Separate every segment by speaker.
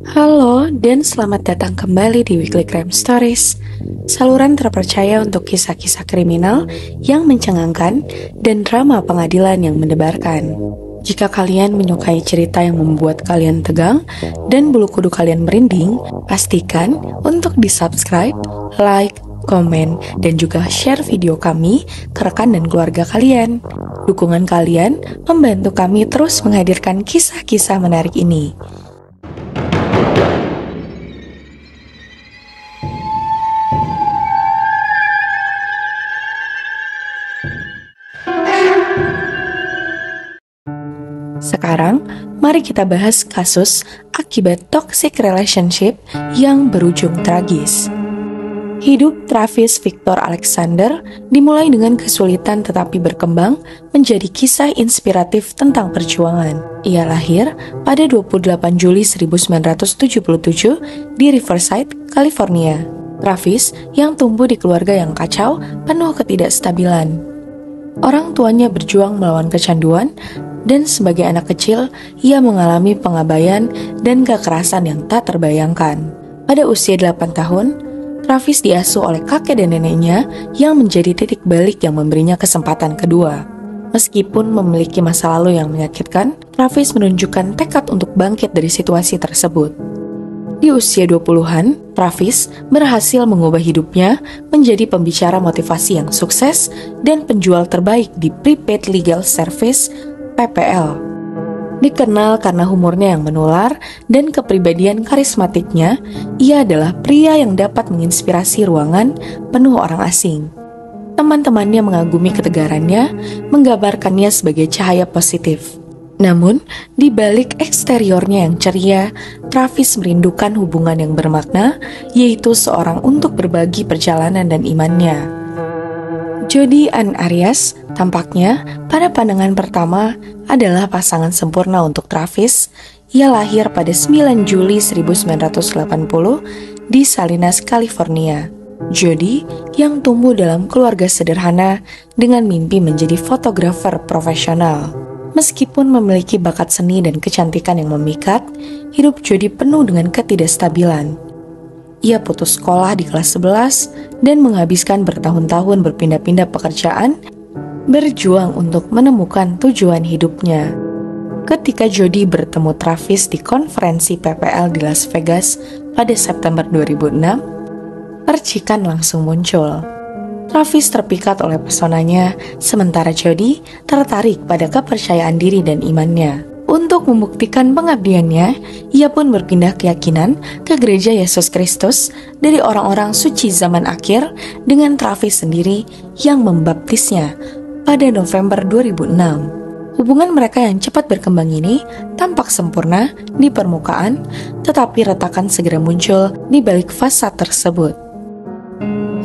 Speaker 1: Halo dan selamat datang kembali di Weekly Crime Stories, saluran terpercaya untuk kisah-kisah kriminal yang mencengangkan dan drama pengadilan yang mendebarkan. Jika kalian menyukai cerita yang membuat kalian tegang dan bulu kuduk kalian merinding, pastikan untuk di-subscribe, like, komen, dan juga share video kami ke rekan dan keluarga kalian. Dukungan kalian membantu kami terus menghadirkan kisah-kisah menarik ini. Sekarang, mari kita bahas kasus akibat toxic relationship yang berujung tragis. Hidup Travis Victor Alexander dimulai dengan kesulitan tetapi berkembang menjadi kisah inspiratif tentang perjuangan. Ia lahir pada 28 Juli 1977 di Riverside, California. Travis yang tumbuh di keluarga yang kacau penuh ketidakstabilan. Orang tuanya berjuang melawan kecanduan dan sebagai anak kecil, ia mengalami pengabaian dan kekerasan yang tak terbayangkan. Pada usia 8 tahun, Travis diasuh oleh kakek dan neneknya yang menjadi titik balik yang memberinya kesempatan kedua. Meskipun memiliki masa lalu yang menyakitkan, Travis menunjukkan tekad untuk bangkit dari situasi tersebut. Di usia 20-an, Travis berhasil mengubah hidupnya menjadi pembicara motivasi yang sukses dan penjual terbaik di Prepaid Legal Service. Dikenal karena humornya yang menular dan kepribadian karismatiknya, ia adalah pria yang dapat menginspirasi ruangan penuh orang asing. Teman-temannya mengagumi ketegarannya, menggambarkannya sebagai cahaya positif. Namun, di balik eksteriornya yang ceria, Travis merindukan hubungan yang bermakna, yaitu seorang untuk berbagi perjalanan dan imannya. Jodi Ann Arias tampaknya pada pandangan pertama adalah pasangan sempurna untuk Travis. Ia lahir pada 9 Juli 1980 di Salinas, California. Jodi yang tumbuh dalam keluarga sederhana dengan mimpi menjadi fotografer profesional. Meskipun memiliki bakat seni dan kecantikan yang memikat, hidup Jodi penuh dengan ketidakstabilan. Ia putus sekolah di kelas 11 dan menghabiskan bertahun-tahun berpindah-pindah pekerjaan, berjuang untuk menemukan tujuan hidupnya. Ketika Jodi bertemu Travis di konferensi PPL di Las Vegas pada September 2006, percikan langsung muncul. Travis terpikat oleh pesonanya, sementara Jodi tertarik pada kepercayaan diri dan imannya. Untuk membuktikan pengabdiannya, ia pun berpindah keyakinan ke Gereja Yesus Kristus dari orang-orang suci zaman akhir dengan Travis sendiri yang membaptisnya pada November 2006. Hubungan mereka yang cepat berkembang ini tampak sempurna di permukaan, tetapi retakan segera muncul di balik fasad tersebut.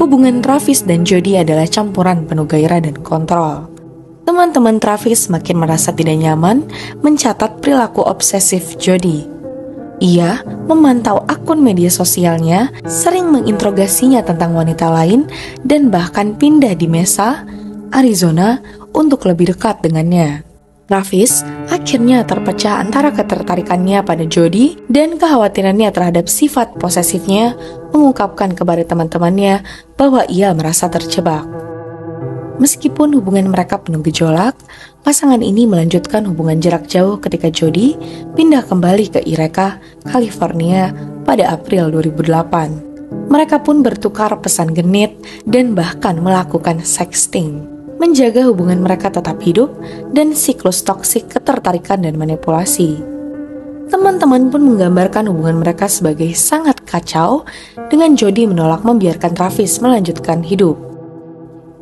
Speaker 1: Hubungan Travis dan Jodi adalah campuran penuh gairah dan kontrol. Teman-teman Travis makin merasa tidak nyaman mencatat perilaku obsesif Jodi. Ia memantau akun media sosialnya, sering menginterogasinya tentang wanita lain, dan bahkan pindah di Mesa, Arizona untuk lebih dekat dengannya. Travis akhirnya terpecah antara ketertarikannya pada Jodi dan kekhawatirannya terhadap sifat posesifnya, mengungkapkan kepada teman-temannya bahwa ia merasa terjebak. Meskipun hubungan mereka penuh gejolak, pasangan ini melanjutkan hubungan jarak jauh ketika Jodi pindah kembali ke Eureka, California pada April 2008. Mereka pun bertukar pesan genit dan bahkan melakukan sexting. Menjaga hubungan mereka tetap hidup dan siklus toksik ketertarikan dan manipulasi. Teman-teman pun menggambarkan hubungan mereka sebagai sangat kacau dengan Jodi menolak membiarkan Travis melanjutkan hidup.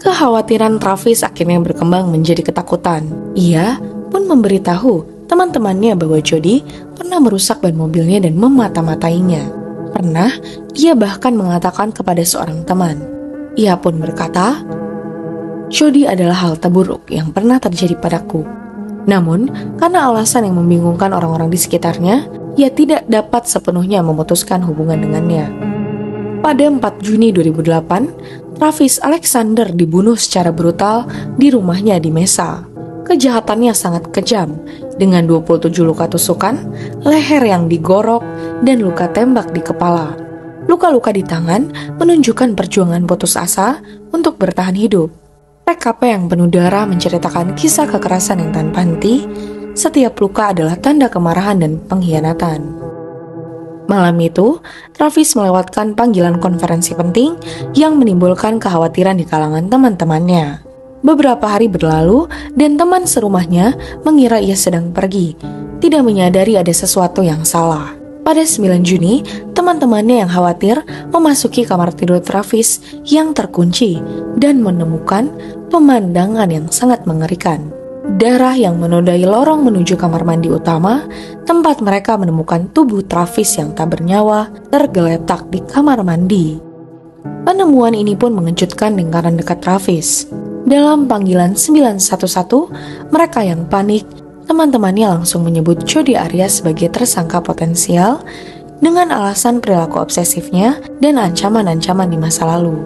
Speaker 1: Kekhawatiran Travis akhirnya berkembang menjadi ketakutan. Ia pun memberitahu teman-temannya bahwa Jodi pernah merusak ban mobilnya dan memata-matainya. Pernah, ia bahkan mengatakan kepada seorang teman. Ia pun berkata, "Jodi adalah hal terburuk yang pernah terjadi padaku." Namun, karena alasan yang membingungkan orang-orang di sekitarnya, ia tidak dapat sepenuhnya memutuskan hubungan dengannya. Pada 4 Juni 2008, Travis Alexander dibunuh secara brutal di rumahnya di Mesa. Kejahatannya sangat kejam, dengan 27 luka tusukan, leher yang digorok, dan luka tembak di kepala. Luka-luka di tangan menunjukkan perjuangan putus asa untuk bertahan hidup. TKP yang penuh darah menceritakan kisah kekerasan yang tanpa henti. Setiap luka adalah tanda kemarahan dan pengkhianatan. Malam itu, Travis melewatkan panggilan konferensi penting yang menimbulkan kekhawatiran di kalangan teman-temannya. Beberapa hari berlalu dan teman serumahnya mengira ia sedang pergi, tidak menyadari ada sesuatu yang salah. Pada 9 Juni, teman-temannya yang khawatir memasuki kamar tidur Travis yang terkunci dan menemukan pemandangan yang sangat mengerikan. Darah yang menodai lorong menuju kamar mandi utama, tempat mereka menemukan tubuh Travis yang tak bernyawa tergeletak di kamar mandi. Penemuan ini pun mengejutkan lingkaran dekat Travis. Dalam panggilan 911, mereka yang panik, teman-temannya langsung menyebut Jodi Arias sebagai tersangka potensial dengan alasan perilaku obsesifnya dan ancaman-ancaman di masa lalu.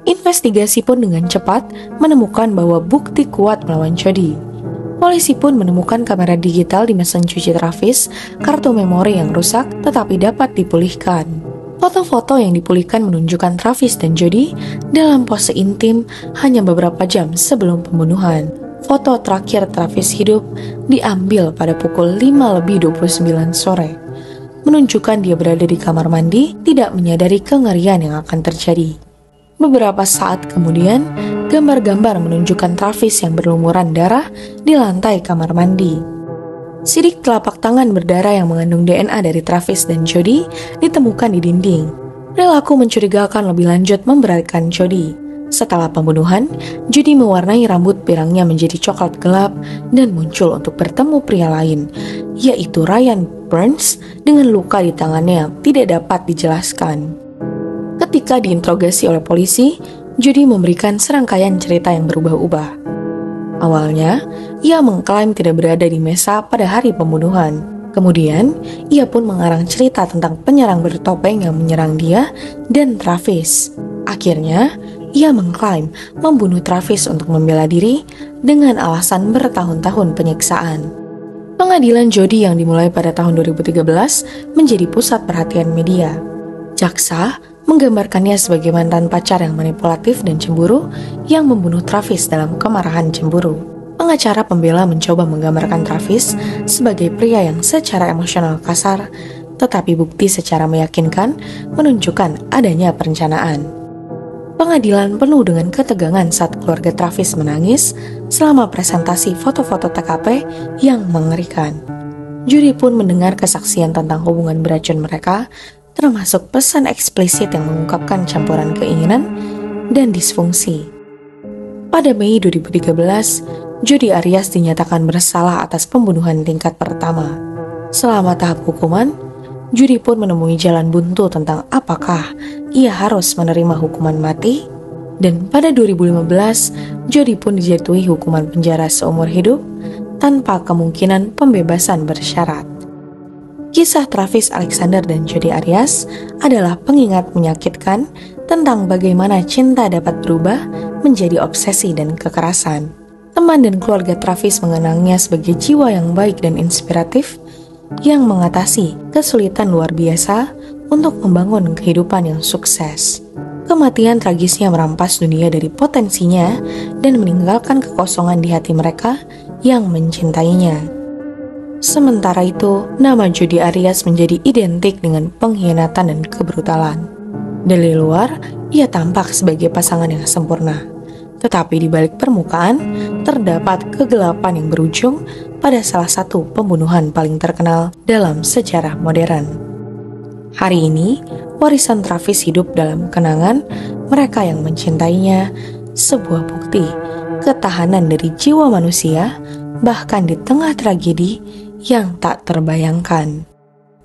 Speaker 1: Investigasi pun dengan cepat menemukan bahwa bukti kuat melawan Jodi. Polisi pun menemukan kamera digital di mesin cuci Travis, kartu memori yang rusak tetapi dapat dipulihkan. Foto-foto yang dipulihkan menunjukkan Travis dan Jodi dalam pose intim hanya beberapa jam sebelum pembunuhan. Foto terakhir Travis hidup diambil pada pukul 5:29 sore, menunjukkan dia berada di kamar mandi, tidak menyadari kengerian yang akan terjadi. Beberapa saat kemudian, gambar-gambar menunjukkan Travis yang berlumuran darah di lantai kamar mandi. Sidik telapak tangan berdarah yang mengandung DNA dari Travis dan Jodi ditemukan di dinding. Perilaku mencurigakan lebih lanjut memberatkan Jodi. Setelah pembunuhan, Jodi mewarnai rambut pirangnya menjadi coklat gelap dan muncul untuk bertemu pria lain, yaitu Ryan Burns dengan luka di tangannya yang tidak dapat dijelaskan. Ketika diinterogasi oleh polisi, Jodi memberikan serangkaian cerita yang berubah-ubah. Awalnya, ia mengklaim tidak berada di mesa pada hari pembunuhan. Kemudian, ia pun mengarang cerita tentang penyerang bertopeng yang menyerang dia dan Travis. Akhirnya, ia mengklaim membunuh Travis untuk membela diri dengan alasan bertahun-tahun penyiksaan. Pengadilan Jodi yang dimulai pada tahun 2013 menjadi pusat perhatian media. Jaksa menggambarkannya sebagai mantan pacar yang manipulatif dan cemburu yang membunuh Travis dalam kemarahan cemburu. Pengacara pembela mencoba menggambarkan Travis sebagai pria yang secara emosional kasar, tetapi bukti secara meyakinkan menunjukkan adanya perencanaan. Pengadilan penuh dengan ketegangan saat keluarga Travis menangis selama presentasi foto-foto TKP yang mengerikan. Juri pun mendengar kesaksian tentang hubungan beracun mereka, termasuk pesan eksplisit yang mengungkapkan campuran keinginan dan disfungsi. Pada Mei 2013, Jodi Arias dinyatakan bersalah atas pembunuhan tingkat pertama. Selama tahap hukuman, Jodi pun menemui jalan buntu tentang apakah ia harus menerima hukuman mati, dan pada 2015, Jodi pun dijatuhi hukuman penjara seumur hidup tanpa kemungkinan pembebasan bersyarat. Kisah Travis Alexander dan Jodi Arias adalah pengingat menyakitkan tentang bagaimana cinta dapat berubah menjadi obsesi dan kekerasan. Teman dan keluarga Travis mengenangnya sebagai jiwa yang baik dan inspiratif yang mengatasi kesulitan luar biasa untuk membangun kehidupan yang sukses. Kematian tragisnya merampas dunia dari potensinya dan meninggalkan kekosongan di hati mereka yang mencintainya. Sementara itu, nama Jodi Arias menjadi identik dengan pengkhianatan dan kebrutalan. Dari luar, ia tampak sebagai pasangan yang sempurna. Tetapi di balik permukaan, terdapat kegelapan yang berujung pada salah satu pembunuhan paling terkenal dalam sejarah modern. Hari ini, warisan Travis hidup dalam kenangan mereka yang mencintainya, sebuah bukti ketahanan dari jiwa manusia, bahkan di tengah tragedi yang tak terbayangkan.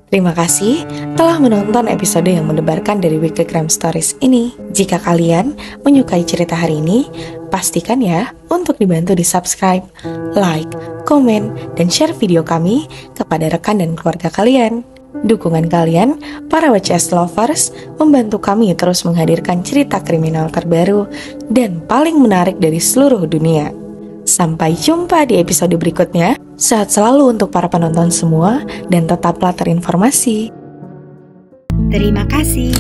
Speaker 1: Terima kasih telah menonton episode yang mendebarkan dari Weekly Crime Stories ini. Jika kalian menyukai cerita hari ini, pastikan ya untuk dibantu di subscribe, like, komen, dan share video kami kepada rekan dan keluarga kalian. Dukungan kalian, para WCS lovers, membantu kami terus menghadirkan cerita kriminal terbaru dan paling menarik dari seluruh dunia. Sampai jumpa di episode berikutnya. Sehat selalu untuk para penonton semua dan tetaplah terinformasi.
Speaker 2: Terima kasih.